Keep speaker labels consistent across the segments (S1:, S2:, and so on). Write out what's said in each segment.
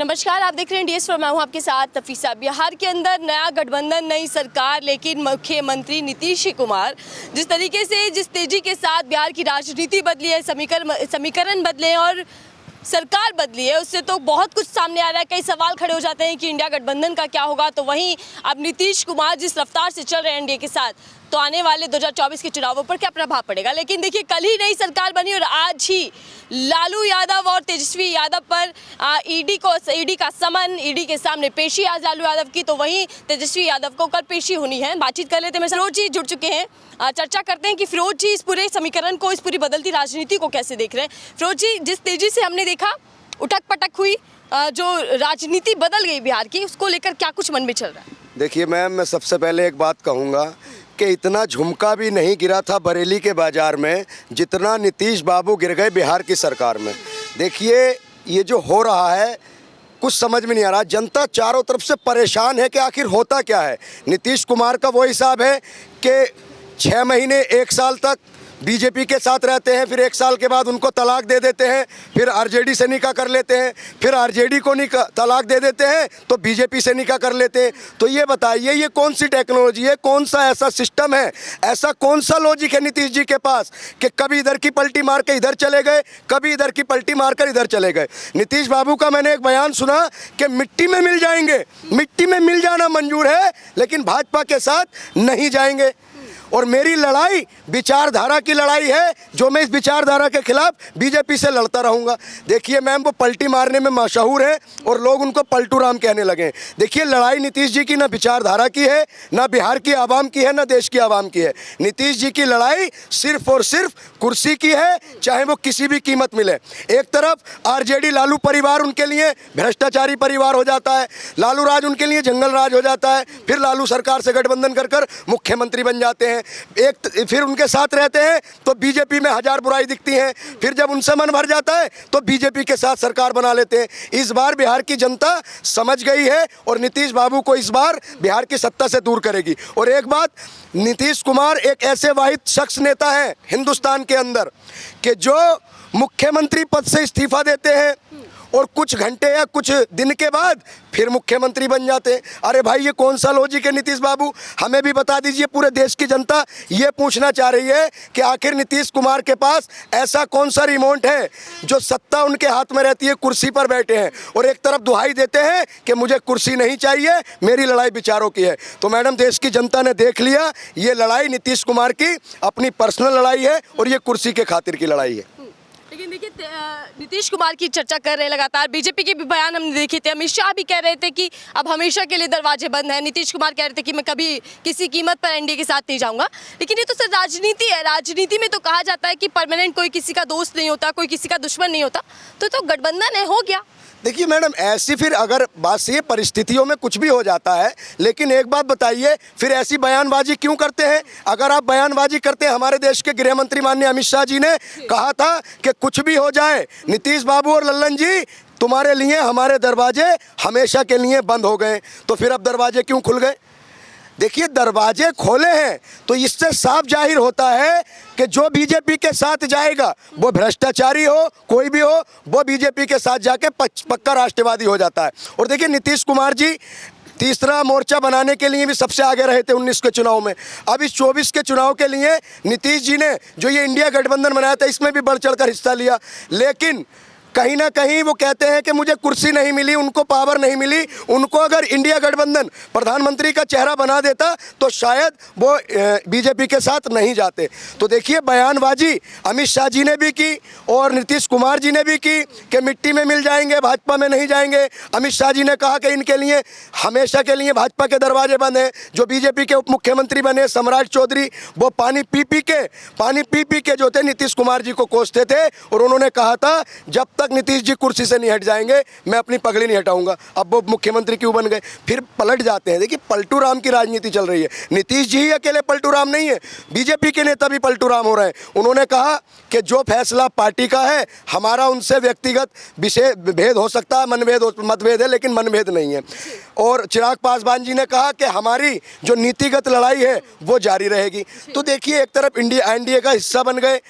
S1: नमस्कार, आप देख रहे हैं डीएस पर। मैं हूं आपके साथ तफीसा। बिहार के अंदर नया गठबंधन, नई सरकार, लेकिन मुख्यमंत्री नीतीश कुमार जिस तरीके से, जिस तेजी के साथ बिहार की राजनीति बदली है, समीकरण बदले हैं और सरकार बदली है, उससे तो बहुत कुछ सामने आ रहा है। कई सवाल खड़े हो जाते हैं कि इंडिया गठबंधन का क्या होगा। तो वहीं अब नीतीश कुमार जिस रफ्तार से चल रहे हैं एनडीए के साथ, तो आने वाले 2024 के चुनावों पर क्या प्रभाव पड़ेगा। लेकिन देखिए, कल ही नई सरकार बनी और आज ही लालू यादव और तेजस्वी यादव पर ईडी का समन, ईडी के सामने पेशी आज लालू यादव की, तो वहीं तेजस्वी यादव को कल पेशी होनी है। बातचीत कर लेते हैं, फिरोज जी जुड़ चुके हैं। चर्चा करते हैं कि फिरोज जी इस पूरे समीकरण को, इस पूरी बदलती राजनीति को कैसे देख रहे हैं। फिरोज जी, जिस तेजी से हमने देखा उठक पटक हुई, जो राजनीति बदल गई बिहार की, उसको लेकर क्या कुछ मन में चल रहा है।
S2: देखिए मैम, मैं सबसे पहले एक बात कहूँगा कि इतना झुमका भी नहीं गिरा था बरेली के बाज़ार में जितना नीतीश बाबू गिर गए बिहार की सरकार में। देखिए, ये जो हो रहा है कुछ समझ में नहीं आ रहा। जनता चारों तरफ से परेशान है कि आखिर होता क्या है। नीतीश कुमार का वो हिसाब है कि 6 महीने 1 साल तक बीजेपी के साथ रहते हैं, फिर 1 साल के बाद उनको तलाक दे देते हैं, फिर आरजेडी से निकाह कर लेते हैं, फिर आरजेडी को तलाक दे देते हैं तो बीजेपी से निकाह कर लेते हैं। तो ये बताइए, ये कौन सी टेक्नोलॉजी है, कौन सा ऐसा सिस्टम है, ऐसा कौन सा लॉजिक है नीतीश जी के पास कि कभी इधर की पलटी मार के इधर चले गए, कभी इधर की पलटी मार कर इधर चले गए। नीतीश बाबू का मैंने एक बयान सुना कि मिट्टी में मिल जाएंगे, मिट्टी में मिल जाना मंजूर है लेकिन भाजपा के साथ नहीं जाएंगे। और मेरी लड़ाई विचारधारा की लड़ाई है, जो मैं इस विचारधारा के खिलाफ बीजेपी से लड़ता रहूँगा। देखिए मैम, वो पलटी मारने में मशहूर है और लोग उनको पलटू राम कहने लगे। देखिए, लड़ाई नीतीश जी की ना विचारधारा की है, ना बिहार की आवाम की है, ना देश की आवाम की है। नीतीश जी की लड़ाई सिर्फ और सिर्फ कुर्सी की है, चाहे वो किसी भी कीमत मिले। एक तरफ आरजेडी लालू परिवार उनके लिए भ्रष्टाचारी परिवार हो जाता है, लालू राज उनके लिए जंगल राज हो जाता है, फिर लालू सरकार से गठबंधन कर मुख्यमंत्री बन जाते हैं। फिर उनके साथ रहते हैं तो बीजेपी में 1000 बुराई दिखती हैं, फिर जब उनसे मन भर जाता है तो बीजेपी के साथ सरकार बना लेते हैं। इस बार बिहार की जनता समझ गई है और नीतीश बाबू को इस बार बिहार की सत्ता से दूर करेगी। और एक बात, नीतीश कुमार एक ऐसे वाहिद शख्स नेता है हिंदुस्तान के अंदर कि जो मुख्यमंत्री पद से इस्तीफा देते हैं और कुछ घंटे या कुछ दिन के बाद फिर मुख्यमंत्री बन जाते हैं। अरे भाई, ये कौन सा लॉजिक है नीतीश बाबू, हमें भी बता दीजिए। पूरे देश की जनता ये पूछना चाह रही है कि आखिर नीतीश कुमार के पास ऐसा कौन सा रिमोट है जो सत्ता उनके हाथ में रहती है, कुर्सी पर बैठे हैं और एक तरफ दुहाई देते हैं कि मुझे कुर्सी नहीं चाहिए, मेरी लड़ाई विचारों की है। तो मैडम, देश की जनता ने देख लिया, ये लड़ाई नीतीश कुमार की अपनी पर्सनल लड़ाई है और ये कुर्सी के खातिर की लड़ाई है।
S1: लेकिन देखिए, नीतीश कुमार की चर्चा कर रहे हैं लगातार, बीजेपी के भी बयान हमने देखे थे। अमित शाह भी कह रहे थे कि अब हमेशा के लिए दरवाजे बंद हैं। नीतीश कुमार कह रहे थे कि मैं कभी किसी कीमत पर एनडीए के साथ नहीं जाऊंगा। लेकिन ये तो सर राजनीति है, राजनीति में तो कहा जाता है कि परमानेंट कोई किसी का दोस्त नहीं होता, कोई किसी का दुश्मन नहीं होता। तो गठबंधन है, हो गया।
S2: देखिए मैडम, ऐसी फिर अगर बात सही है, परिस्थितियों में कुछ भी हो जाता है, लेकिन एक बात बताइए, फिर ऐसी बयानबाजी क्यों करते हैं। अगर आप बयानबाजी करते हैं, हमारे देश के गृह मंत्री माननीय अमित शाह जी ने कहा था कि कुछ भी हो जाए नीतीश बाबू और लल्लन जी, तुम्हारे लिए हमारे दरवाजे हमेशा के लिए बंद हो गए। तो फिर अब दरवाजे क्यों खुल गए। देखिए, दरवाजे खोले हैं तो इससे साफ जाहिर होता है कि जो बीजेपी के साथ जाएगा, वो भ्रष्टाचारी हो, कोई भी हो, वो बीजेपी के साथ जाके पक्का राष्ट्रवादी हो जाता है। और देखिए, नीतीश कुमार जी तीसरा मोर्चा बनाने के लिए भी सबसे आगे रहे थे 19 के चुनाव में। अब इस 24 के चुनाव के लिए नीतीश जी ने जो ये इंडिया गठबंधन बनाया था, इसमें भी बढ़ चढ़कर हिस्सा लिया। लेकिन कहीं ना कहीं वो कहते हैं कि मुझे कुर्सी नहीं मिली, उनको पावर नहीं मिली। उनको अगर इंडिया गठबंधन प्रधानमंत्री का चेहरा बना देता तो शायद वो बीजेपी के साथ नहीं जाते। तो देखिए, बयानबाजी अमित शाह जी ने भी की और नीतीश कुमार जी ने भी की कि मिट्टी में मिल जाएंगे, भाजपा में नहीं जाएंगे। अमित शाह जी ने कहा कि इनके लिए हमेशा के लिए भाजपा के दरवाजे बंद हैं। जो बीजेपी के उप मुख्यमंत्री बने सम्राट चौधरी, वो पानी पी पी के जो थे नीतीश कुमार जी को कोसते थे और उन्होंने कहा था जब तक नीतीश जी कुर्सी से नहीं हट जाएंगे मैं अपनी पगड़ी नहीं हटाऊंगा। अब वो मुख्यमंत्री क्यों बन गए, फिर पलट जाते हैं। देखिए, पलटू राम की राजनीति चल रही है। नीतीश जी ही अकेले पलटू राम नहीं है, बीजेपी के नेता भी पलटू राम हो रहे हैं। उन्होंने कहा कि जो फैसला पार्टी का है, हमारा उनसे व्यक्तिगत विषय भेद हो सकता है, मतभेद है, लेकिन मनभेद नहीं है। और चिराग पासवान जी ने कहा कि हमारी जो नीतिगत लड़ाई है वो जारी रहेगी। तो देखिए, एक तरफ एनडीए का हिस्सा बन गए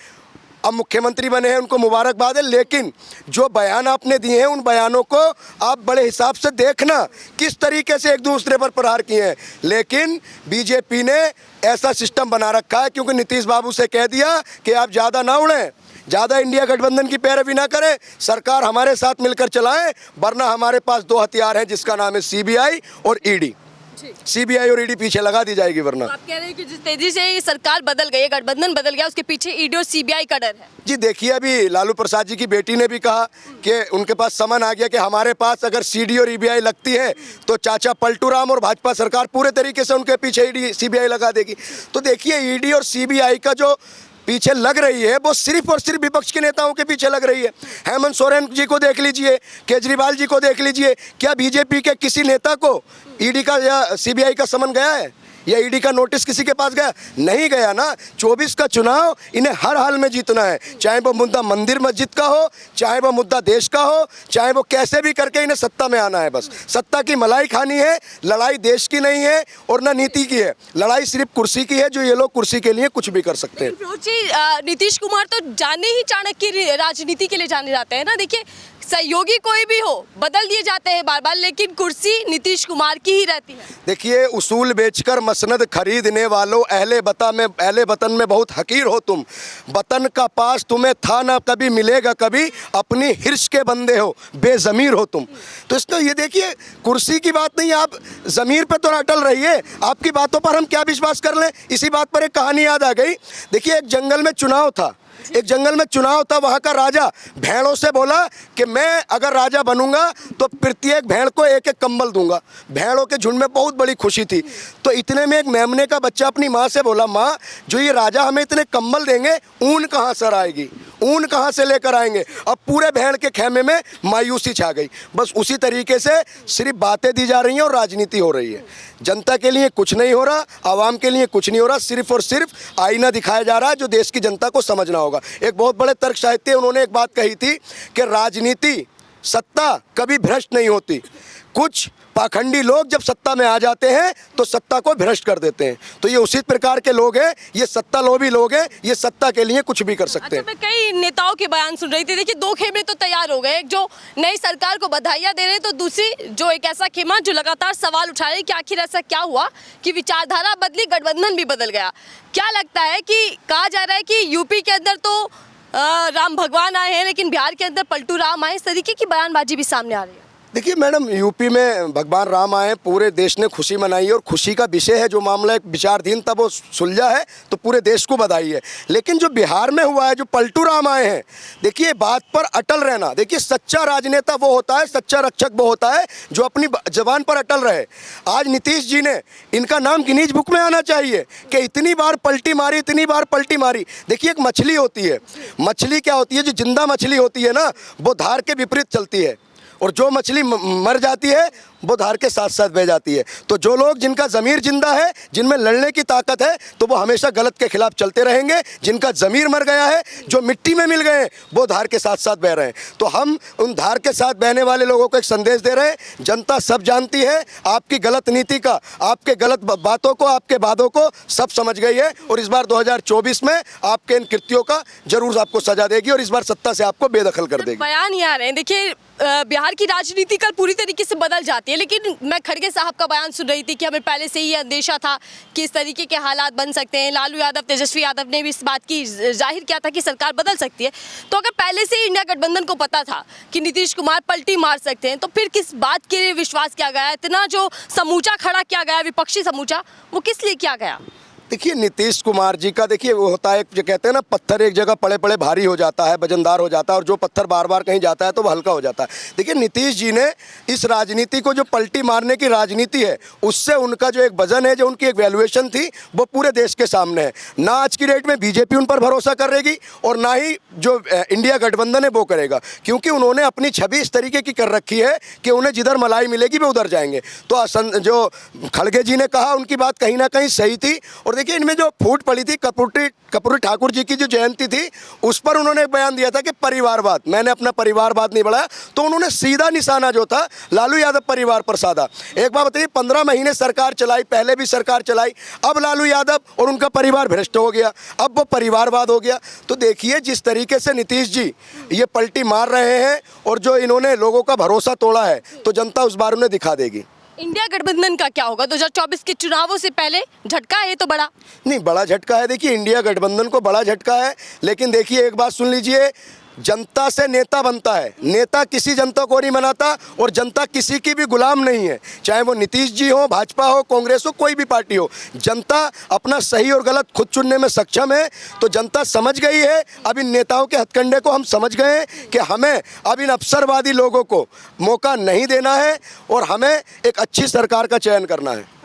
S2: अब मुख्यमंत्री बने हैं, उनको मुबारकबाद है, लेकिन जो बयान आपने दिए हैं उन बयानों को आप बड़े हिसाब से देखना किस तरीके से एक दूसरे पर प्रहार किए हैं। लेकिन बीजेपी ने ऐसा सिस्टम बना रखा है, क्योंकि नीतीश बाबू से कह दिया कि आप ज़्यादा ना उड़ें, ज़्यादा इंडिया गठबंधन की पैरवी ना करें, सरकार हमारे साथ मिलकर चलाएं, वरना हमारे पास दो हथियार हैं जिसका नाम है सीबीआई और ईडी। सीबीआई और ईडी पीछे लगा दी जाएगी वरना।
S1: तो आप कह रहे हैं कि जिस तेजी से ये सरकार बदल गई है, गठबंधन बदल गया, उसके पीछे ईडी और सीबीआई का डर है।
S2: जी देखिए, अभी लालू प्रसाद जी की बेटी ने भी कहा कि उनके पास समन आ गया कि हमारे पास अगर सीडी और ईबीआई लगती है तो चाचा पलटू राम और भाजपा सरकार पूरे तरीके से उनके पीछे ईडी सीबीआई लगा देगी। तो देखिए, ईडी और सीबीआई का जो पीछे लग रही है वो सिर्फ और सिर्फ विपक्ष के नेताओं के पीछे लग रही है। हेमंत सोरेन जी को देख लीजिए, केजरीवाल जी को देख लीजिए, क्या बीजेपी के किसी नेता को ईडी का या सीबीआई का समन गया है या ईडी का नोटिस किसी के पास गया? नहीं गया ना। 24 का चुनाव इन्हें हर हाल में जीतना है, चाहे वो मुद्दा मंदिर मस्जिद का हो, चाहे वो मुद्दा देश का हो, चाहे वो कैसे भी करके इन्हें सत्ता में आना है। बस सत्ता की मलाई खानी है। लड़ाई देश की नहीं है और ना नीति की है, लड़ाई सिर्फ कुर्सी की है, जो ये लोग कुर्सी के लिए कुछ भी कर सकते हैं।
S1: फिरोज जी, नीतीश कुमार तो जाने ही चाणक्य राजनीति के लिए जाने जाते हैं ना। देखिए, सहयोगी कोई भी हो बदल दिए जाते हैं बार बार, लेकिन कुर्सी नीतीश कुमार की ही रहती है।
S2: देखिए, उसूल बेचकर मसनद खरीदने वालों, अहले वतन में बहुत हकीर हो तुम। वतन का पास तुम्हें था ना कभी मिलेगा कभी, अपनी हिर्स के बंदे हो, बेज़मीर हो तुम। तो इसको ये देखिए, कुर्सी की बात नहीं, आप ज़मीर पे तो अटल रहिए। आपकी बातों पर हम क्या विश्वास कर लें? इसी बात पर एक कहानी याद आ गई। देखिए, एक जंगल में चुनाव था, वहाँ का राजा भेड़ों से बोला कि मैं अगर राजा बनूंगा तो प्रत्येक भेड़ को एक एक कंबल दूंगा। भेड़ों के झुंड में बहुत बड़ी खुशी थी। तो इतने में एक मेमने का बच्चा अपनी माँ से बोला, माँ, जो ये राजा हमें इतने कंबल देंगे, ऊन कहाँ से आएगी, ऊन कहाँ से लेकर आएंगे? अब पूरे भेड़ के खेमे में मायूसी छा गई। बस उसी तरीके से सिर्फ बातें दी जा रही हैं और राजनीति हो रही है। जनता के लिए कुछ नहीं हो रहा, आवाम के लिए कुछ नहीं हो रहा, सिर्फ और सिर्फ आईना दिखाया जा रहा है जो देश की जनता को समझना होगा। एक बहुत बड़े तर्क साहित्य उन्होंने एक बात कही थी कि राजनीति, सत्ता कभी भ्रष्ट नहीं होती। कुछ पाखंडी लोग जब सत्ता में आ जाते हैं तो सत्ता को भ्रष्ट कर देते हैं। तो ये उसी प्रकार के लोग हैं, ये सत्ता लोभी लोग हैं, ये सत्ता के लिए कुछ भी कर सकते हैं।
S1: मैं कई नेताओं के बयान सुन रही थी। देखिए, दो खेमे तो तैयार हो गए, एक जो नई सरकार को बधाइयां दे रहे हैं, तो दूसरी जो एक ऐसा खेमा जो लगातार सवाल उठा रहे हैं कि आखिर ऐसा क्या हुआ कि विचारधारा बदली, गठबंधन भी बदल गया। क्या लगता है कि कहा जा रहा है कि यूपी के अंदर तो राम भगवान आए हैं, लेकिन बिहार के अंदर पलटू राम आए, इस तरीके की बयानबाजी भी सामने आ रही है।
S2: देखिए मैडम, यूपी में भगवान राम आए, पूरे देश ने खुशी मनाई है और खुशी का विषय है। जो मामला एक विचारधीन था वो सुलझा है तो पूरे देश को बधाई है। लेकिन जो बिहार में हुआ है, जो पलटू राम आए हैं, देखिए बात पर अटल रहना। देखिए, सच्चा राजनेता वो होता है, सच्चा रक्षक वो होता है जो अपनी जबान पर अटल रहे। आज नीतीश जी ने, इनका नाम गिनीज बुक में आना चाहिए कि इतनी बार पलटी मारी, इतनी बार पलटी मारी। देखिए, एक मछली होती है, मछली क्या होती है, जो जिंदा मछली होती है ना, वो धार के विपरीत चलती है, और जो मछली मर जाती है वो धार के साथ साथ बह जाती है। तो जो लोग, जिनका ज़मीर जिंदा है, जिनमें लड़ने की ताकत है, तो वो हमेशा गलत के खिलाफ चलते रहेंगे। जिनका ज़मीर मर गया है, जो मिट्टी में मिल गए हैं, वो धार के साथ साथ बह रहे हैं। तो हम उन धार के साथ बहने वाले लोगों को एक संदेश दे रहे हैं। जनता सब जानती है, आपकी गलत नीति का, आपके गलत बातों को, आपके वादों को सब समझ गई है, और इस बार 2024 में आपके इन कृत्यों का जरूर आपको सजा देगी और इस बार सत्ता से आपको बेदखल कर देगी।
S1: बयान ये आ रहे हैं। देखिए, बिहार की राजनीति कल पूरी तरीके से बदल जाती है, लेकिन मैं खड़गे साहब का बयान सुन रही थी कि हमें पहले से ही अंदेशा था कि इस तरीके के हालात बन सकते हैं। लालू यादव, तेजस्वी यादव ने भी इस बात की जाहिर किया था कि सरकार बदल सकती है। तो अगर पहले से ही इंडिया गठबंधन को पता था कि नीतीश कुमार पलटी मार सकते हैं, तो फिर किस बात के लिए विश्वास किया गया? इतना जो समूचा खड़ा किया गया, विपक्षी समूचा, वो किस लिए किया गया?
S2: देखिए, नीतीश कुमार जी का, देखिए वो होता है, जो कहते हैं ना, पत्थर एक जगह पड़े पड़े भारी हो जाता है, वजनदार हो जाता है, और जो पत्थर बार बार कहीं जाता है तो वो हल्का हो जाता है। देखिए, नीतीश जी ने इस राजनीति को, जो पलटी मारने की राजनीति है, उससे उनका जो एक वजन है, जो उनकी एक वैल्यूएशन थी, वो पूरे देश के सामने है। ना आज की डेट में बीजेपी उन पर भरोसा करेगी और ना ही जो इंडिया गठबंधन है वो करेगा, क्योंकि उन्होंने अपनी छवि इस तरीके की कर रखी है कि उन्हें जिधर मलाई मिलेगी वो उधर जाएंगे। तो जो खड़गे जी ने कहा, उनकी बात कहीं ना कहीं सही थी। और देखिए इनमें जो फूट पड़ी थी कपूरी ठाकुर जी की जो जयंती थी, उस पर उन्होंने एक बयान दिया था कि परिवारवाद, मैंने अपना परिवारवाद नहीं बढ़ाया, तो उन्होंने सीधा निशाना जो था लालू यादव परिवार पर साधा। एक बात बताइए, 15 महीने सरकार चलाई, पहले भी सरकार चलाई, अब लालू यादव और उनका परिवार भ्रष्ट हो गया, अब वो परिवारवाद हो गया। तो देखिए जिस तरीके से नीतीश जी ये पलटी मार रहे हैं और जो इन्होंने लोगों का भरोसा तोड़ा है, तो जनता उस बार उन्हें दिखा देगी।
S1: इंडिया गठबंधन का क्या होगा? 2024 के चुनावों से पहले झटका है तो बड़ा
S2: नहीं, बड़ा झटका है। देखिए इंडिया गठबंधन को बड़ा झटका है, लेकिन देखिए एक बात सुन लीजिए, जनता से नेता बनता है, नेता किसी जनता को नहीं बनाता, और जनता किसी की भी गुलाम नहीं है, चाहे वो नीतीश जी हो, भाजपा हो, कांग्रेस हो, कोई भी पार्टी हो। जनता अपना सही और गलत खुद चुनने में सक्षम है। तो जनता समझ गई है, अब इन नेताओं के हथकंडे को हम समझ गए हैं कि हमें अब इन अवसरवादी लोगों को मौका नहीं देना है और हमें एक अच्छी सरकार का चयन करना है।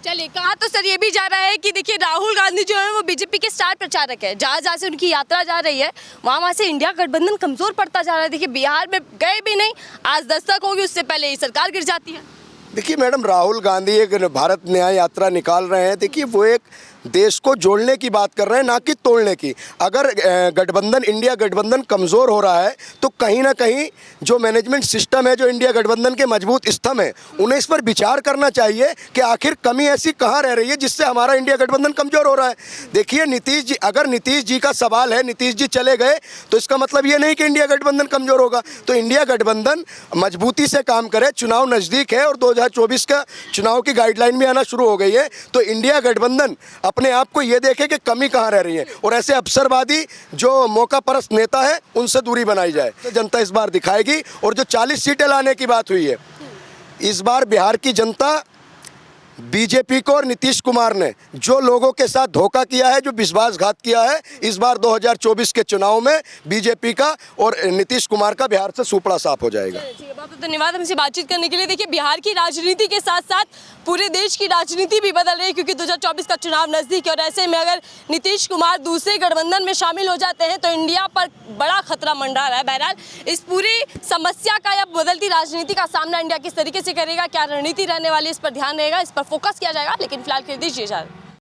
S1: चलिए, कहा तो सर ये भी जा रहा है कि देखिए राहुल गांधी जो है वो बीजेपी के स्टार प्रचारक है, जहाँ जहाँ से उनकी यात्रा जा रही है वहाँ से इंडिया गठबंधन कमजोर पड़ता जा रहा है। देखिए बिहार में गए भी नहीं, आज दस्तक होगी, उससे पहले ही सरकार गिर जाती है। देखिए
S2: मैडम, राहुल गांधी एक भारत न्याय यात्रा निकाल रहे हैं। देखिए वो एक देश को जोड़ने की बात कर रहे हैं, ना कि तोड़ने की। अगर गठबंधन, इंडिया गठबंधन कमज़ोर हो रहा है, तो कहीं ना कहीं जो मैनेजमेंट सिस्टम है, जो इंडिया गठबंधन के मजबूत स्तंभ है, उन्हें इस पर विचार करना चाहिए कि आखिर कमी ऐसी कहाँ रह रही है जिससे हमारा इंडिया गठबंधन कमज़ोर हो रहा है। देखिए नीतीश जी, अगर नीतीश जी का सवाल है, नीतीश जी चले गए, तो इसका मतलब ये नहीं कि इंडिया गठबंधन कमज़ोर होगा। तो इंडिया गठबंधन मजबूती से काम करे। चुनाव नज़दीक है और 2024 का चुनाव की गाइडलाइन भी आना शुरू हो गई है, तो इंडिया गठबंधन अपने आप को ये देखे कि कमी कहाँ रह रही है, और ऐसे अवसरवादी जो मौका परस्त नेता है उनसे दूरी बनाई जाए। तो जनता इस बार दिखाएगी। और जो 40 सीटें लाने की बात हुई है, इस बार बिहार की जनता बीजेपी को और नीतीश कुमार ने जो लोगों के साथ धोखा किया है, जो विश्वासघात किया है, इस बार 2024 के चुनाव में बीजेपी का और नीतीश कुमार का बिहार से सुपड़ा साफ हो जाएगा।
S1: बहुत बहुत धन्यवाद हमसे बातचीत करने के लिए। देखिए बिहार की राजनीति के साथ साथ पूरे देश की राजनीति भी बदल रही है, क्योंकि 2024 का चुनाव नजदीक है, और ऐसे में अगर नीतीश कुमार दूसरे गठबंधन में शामिल हो जाते हैं तो इंडिया पर बड़ा खतरा मंडरा रहा है। बहरहाल इस पूरी समस्या का या बदलती राजनीति का सामना इंडिया किस तरीके से करेगा, क्या रणनीति रहने वाली है, इस पर ध्यान रहेगा, इस पर फोकस किया जाएगा। लेकिन फिलहाल के लिए दीजिए इजाजत।